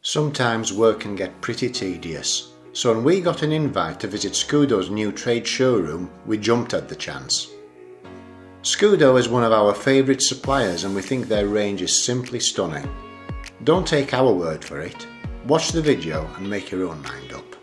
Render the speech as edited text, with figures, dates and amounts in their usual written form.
Sometimes work can get pretty tedious, so when we got an invite to visit Scudo's new trade showroom, we jumped at the chance. Scudo is one of our favourite suppliers and we think their range is simply stunning. Don't take our word for it, watch the video and make your own mind up.